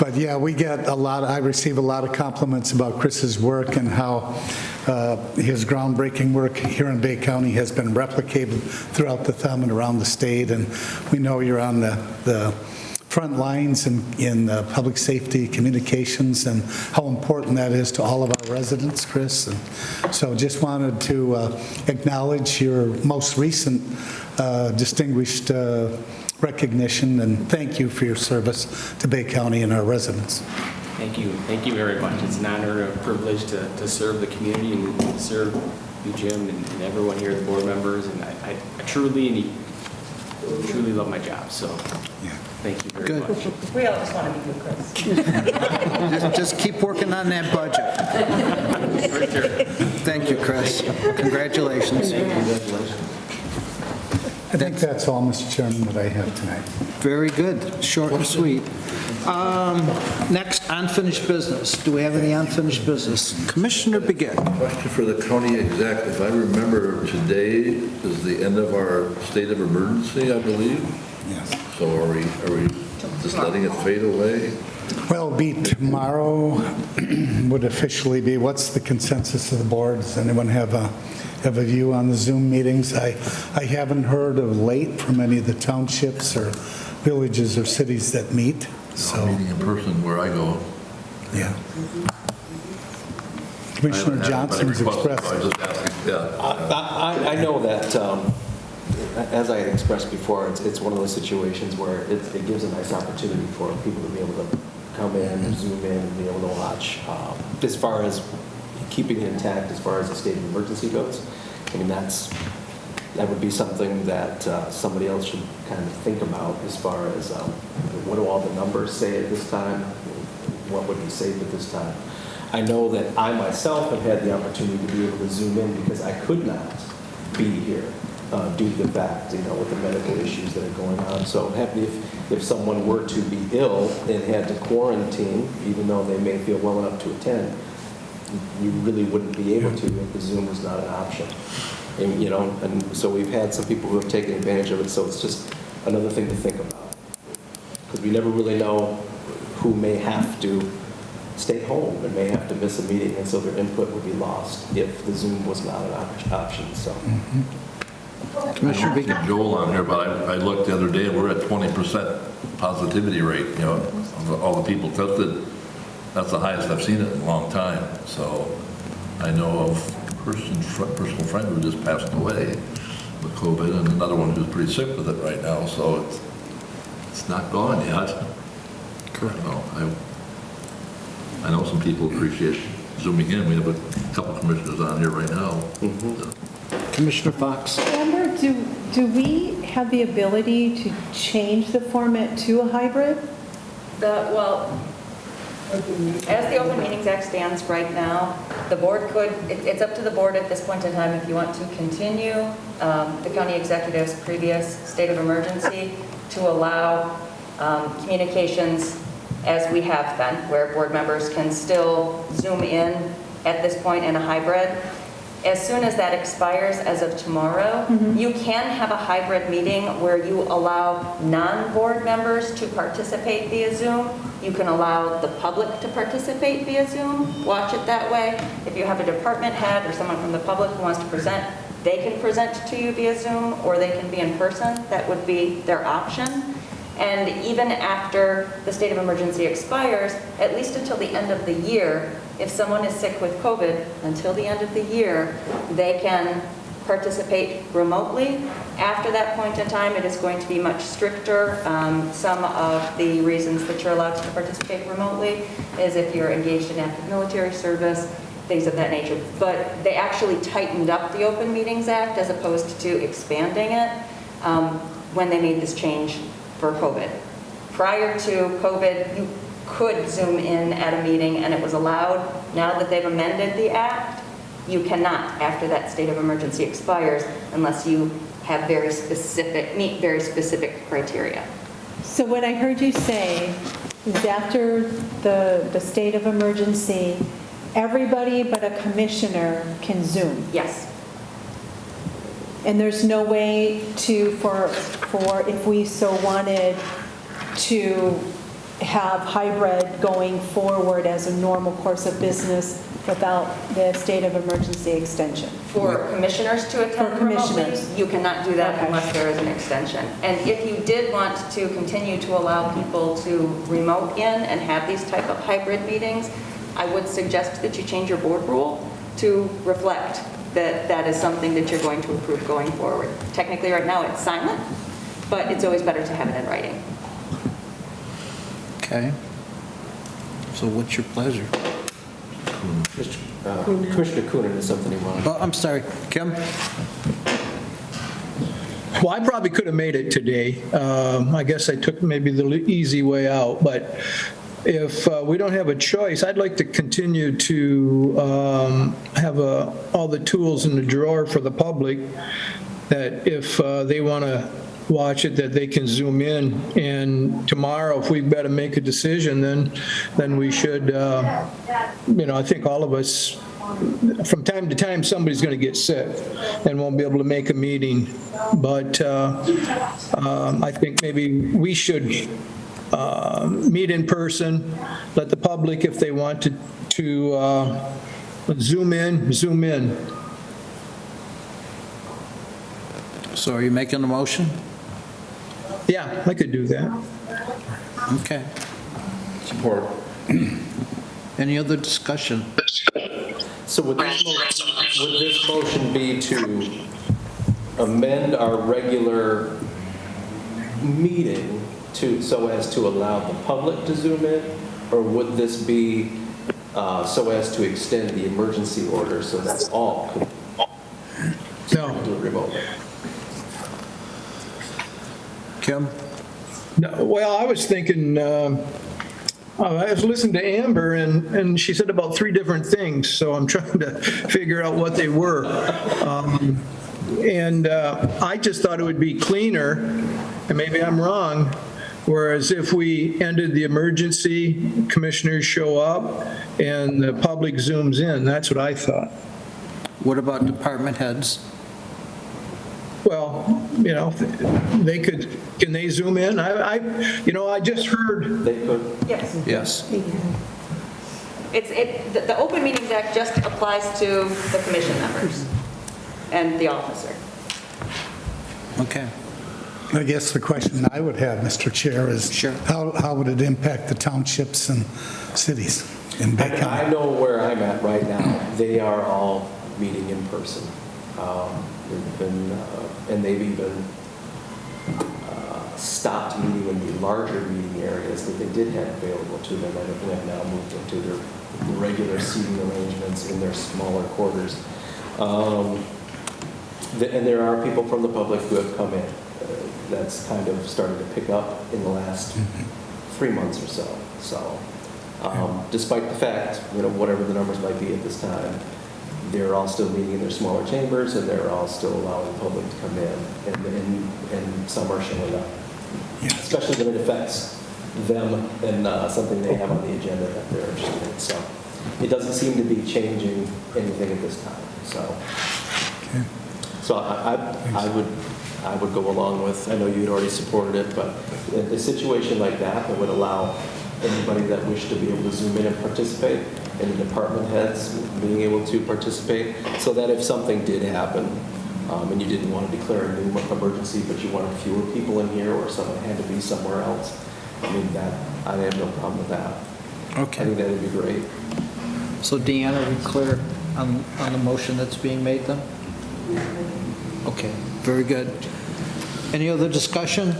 S10: But yeah, I receive a lot of compliments about Chris's work and how his groundbreaking work here in Bay County has been replicated throughout the thumb and around the state. And we know you're on the front lines in public safety communications and how important that is to all of our residents, Chris. And so just wanted to acknowledge your most recent distinguished recognition and thank you for your service to Bay County and our residents.
S13: Thank you. Thank you very much. It's an honor and a privilege to serve the community and to serve you, Jim, and everyone here, the board members. And I truly love my job. So thank you very much.
S9: We always want to be good, Chris.
S1: Just keep working on that budget. Thank you, Chris. Congratulations.
S10: I think that's all, Mr. Chairman, that I have tonight.
S1: Very good, short and sweet. Next, unfinished business. Do we have any unfinished business? Commissioner Begic.
S4: Question for the county exec. If I remember, today is the end of our state of emergency, I believe.
S10: Yes.
S4: So are we just letting it fade away?
S10: Well, it'll be tomorrow, would officially be, what's the consensus of the board? Does anyone have a view on the Zoom meetings? I haven't heard of late from any of the townships or villages or cities that meet, so.
S4: Meeting in person where I go.
S10: Yeah. Commissioner Johnson's expressed.
S6: I know that, as I had expressed before, it's one of those situations where it gives a nice opportunity for people to be able to come in and Zoom in and be able to watch. As far as keeping it intact, as far as the state of emergency goes, I mean, that would be something that somebody else should kind of think about as far as what do all the numbers say at this time? What would be safe at this time? I know that I myself have had the opportunity to be able to Zoom in because I could not be here due to the fact, with the medical issues that are going on. So happy if someone were to be ill and had to quarantine, even though they may feel well enough to attend, you really wouldn't be able to if the Zoom was not an option. And so we've had some people who have taken advantage of it, so it's just another thing to think about. Because we never really know who may have to stay home and may have to miss a meeting, and so their input would be lost if the Zoom was not an option, so.
S1: Commissioner Beacon.
S4: Joel on here, but I looked the other day, we're at 20% positivity rate, of all the people tested. That's the highest I've seen it in a long time. So I know of a personal friend who just passed away with COVID, and another one who's pretty sick with it right now. So it's not gone yet. Correct. I know some people appreciate Zooming in. We have a couple commissioners on here right now.
S1: Commissioner Fox.
S3: Amber, do we have the ability to change the format to a hybrid?
S7: As the Open Meetings Act stands right now, the board could, it's up to the board at this point in time if you want to continue the county executive's previous state of emergency to allow communications as we have been, where board members can still Zoom in at this point in a hybrid. As soon as that expires, as of tomorrow, you can have a hybrid meeting where you allow non-board members to participate via Zoom. You can allow the public to participate via Zoom, watch it that way. If you have a department head or someone from the public who wants to present, they can present to you via Zoom, or they can be in person. That would be their option. And even after the state of emergency expires, at least until the end of the year, if someone is sick with COVID, until the end of the year, they can participate remotely. After that point in time, it is going to be much stricter. Some of the reasons that you're allowed to participate remotely is if you're engaged in active military service, things of that nature. But they actually tightened up the Open Meetings Act as opposed to expanding it when they made this change for COVID. Prior to COVID, you could Zoom in at a meeting and it was allowed. Now that they've amended the act, you cannot after that state of emergency expires unless you have meet very specific criteria.
S3: So what I heard you say is after the state of emergency, everybody but a commissioner can Zoom.
S7: Yes.
S3: And there's no way for if we so wanted to have hybrid going forward as a normal course of business without the state of emergency extension.
S7: For commissioners to attend remotely, you cannot do that unless there is an extension. And if you did want to continue to allow people to remote in and have these type of hybrid meetings, I would suggest that you change your board rule to reflect that is something that you're going to approve going forward. Technically right now it's silent, but it's always better to have it in writing.
S1: Okay. So what's your pleasure?
S6: Commissioner Coonan has something he wanted.
S1: Oh, I'm sorry. Kim?
S5: Well, I probably could have made it today. I guess I took maybe the easy way out, but if we don't have a choice, I'd like to continue to have all the tools in the drawer for the public, that if they want to watch it, that they can Zoom in. And tomorrow, if we've got to make a decision, then we should, I think all of us, from time to time, somebody's going to get sick and won't be able to make a meeting. But I think maybe we should meet in person, let the public, if they want to zoom in, zoom in.
S1: So are you making a motion?
S5: Yeah, I could do that.
S1: Okay.
S4: Support.
S1: Any other discussion?
S6: So would this motion be to amend our regular meeting so as to allow the public to zoom in? Or would this be so as to extend the emergency order so that all could do it remotely?
S1: Kim?
S5: No, well, I was thinking, I was listening to Amber, and she said about 3 different things, so I'm trying to figure out what they were. I just thought it would be cleaner, and maybe I'm wrong, whereas if we ended the emergency, commissioners show up, and the public zooms in. That's what I thought.
S1: What about department heads?
S5: Well, they could, can they zoom in? I just heard.
S6: They could.
S7: Yes.
S1: Yes.
S7: The Open Meetings Act just applies to the commission members and the officer.
S1: Okay.
S10: I guess the question I would have, Mr. Chair, is
S1: Sure.
S10: how would it impact the townships and cities in Bay County?
S6: I know where I'm at right now. They are all meeting in person. They've even stopped meeting in the larger meeting areas that they did have available to them, and have now moved into their regular seating arrangements in their smaller quarters. And there are people from the public who have come in. That's kind of started to pick up in the last 3 months or so. So, despite the fact, whatever the numbers might be at this time, they're all still meeting in their smaller chambers, and they're all still allowing the public to come in, and some are showing up. Especially when it affects them and something they have on the agenda that they're interested in. So it doesn't seem to be changing anything at this time. So I would go along with, I know you had already supported it, but in a situation like that would allow anybody that wished to be able to zoom in and participate, and the department heads being able to participate, so that if something did happen, and you didn't want to declare a new emergency, but you wanted fewer people in here, or someone had to be somewhere else, I have no problem with that.
S1: Okay.
S6: I think that would be great.
S1: So Deanna, are we clear on the motion that's being made then? Okay, very good. Any other discussion?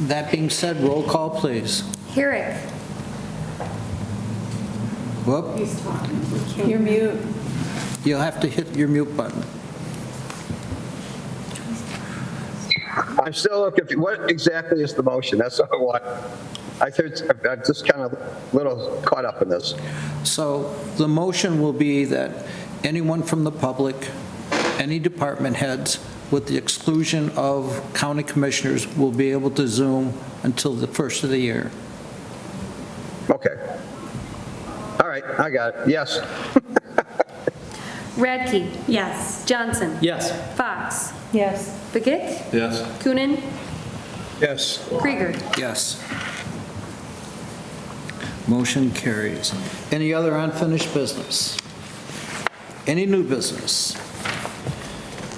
S1: That being said, roll call, please.
S2: Herrick.
S1: Whoop,
S3: You're mute.
S1: you'll have to hit your mute button.
S8: I'm still looking, what exactly is the motion? That's all I want. I'm just kind of a little caught up in this.
S1: So the motion will be that anyone from the public, any department heads, with the exclusion of county commissioners, will be able to Zoom until the first of the year.
S8: Okay. All right, I got it. Yes.
S2: Radke. Yes. Johnson.
S6: Yes.
S2: Fox.
S3: Yes.
S2: Begic.
S4: Yes.
S2: Coonan.
S5: Yes.
S2: Krieger.
S1: Yes. Motion carries. Any other unfinished business? Any new business?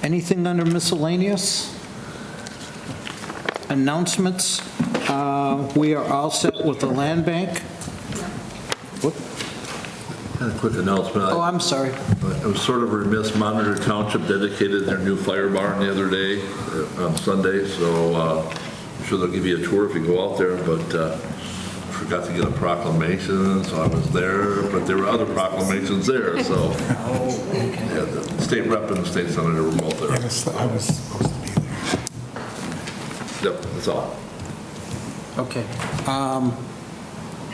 S1: Anything under miscellaneous? Announcements? We are all set with the land bank. Whoop.
S4: And a quick announcement.
S1: Oh, I'm sorry.
S4: It was sort of remiss, Monitor Township dedicated their new fire barn the other day, on Sunday, so I'm sure they'll give you a tour if you go out there, but forgot to get a proclamation, so I was there, but there were other proclamations there, so. Yeah, the state rep and the state senator were both there.
S10: I was supposed to be there.
S4: Yep, that's all.
S1: Okay.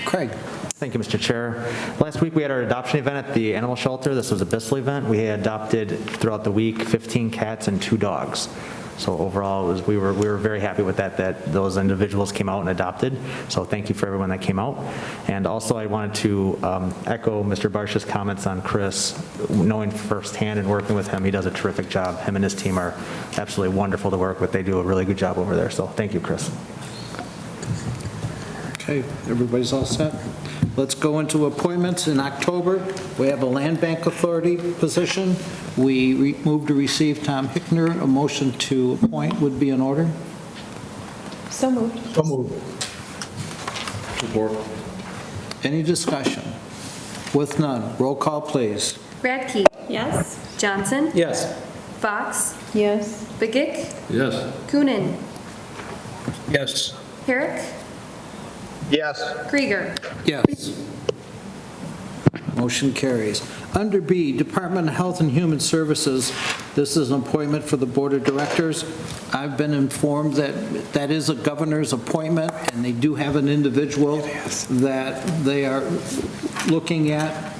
S1: Craig?
S14: Thank you, Mr. Chair. Last week, we had our adoption event at the animal shelter. This was a Bissell event. We had adopted throughout the week 15 cats and 2 dogs. So overall, we were very happy with that those individuals came out and adopted. So thank you for everyone that came out. And also, I wanted to echo Mr. Barsh's comments on Chris. Knowing firsthand and working with him, he does a terrific job. Him and his team are absolutely wonderful to work with. They do a really good job over there. So thank you, Chris.
S1: Okay, everybody's all set? Let's go into appointments. In October, we have a Land Bank Authority position. We move to receive Tom Hickner. A motion to appoint would be in order.
S3: So moved.
S5: So moved.
S4: Support.
S1: Any discussion? With none, roll call, please.
S2: Radke.
S3: Yes?
S2: Johnson.
S6: Yes.
S2: Fox.
S3: Yes.
S2: Begic.
S4: Yes.
S2: Coonan.
S5: Yes.
S2: Herrick.
S8: Yes.
S2: Krieger.
S1: Yes. Motion carries. Under B, Department of Health and Human Services, this is an appointment for the Board of Directors. I've been informed that that is a governor's appointment, and they do have an individual that they are looking at.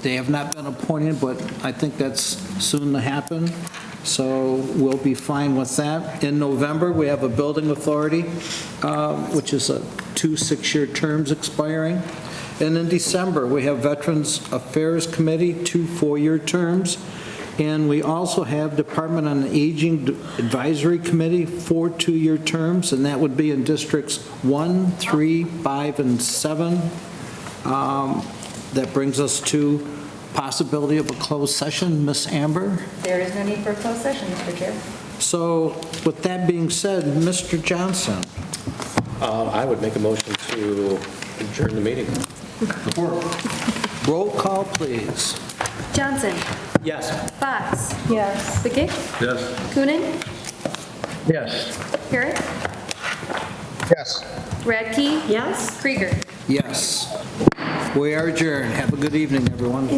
S1: They have not been appointed, but I think that's soon to happen, so we'll be fine with that. In November, we have a Building Authority, which is 2 6-year terms expiring. And in December, we have Veterans Affairs Committee, 2 4-year terms. And we also have Department on Aging Advisory Committee, 4 2-year terms, and that would be in districts 1, 3, 5, and 7. That brings us to possibility of a closed session. Ms. Amber?
S7: There is no need for a closed session, Mr. Chair.
S1: So with that being said, Mr. Johnson?
S6: I would make a motion to adjourn the meeting.
S1: Roll call, please.
S2: Johnson.
S6: Yes.
S2: Fox.
S3: Yes.
S2: Begic.
S4: Yes.
S2: Coonan.
S5: Yes.
S2: Herrick.
S8: Yes.
S2: Radke.
S3: Yes?
S2: Krieger.
S1: Yes. We are adjourned. Have a good evening, everyone.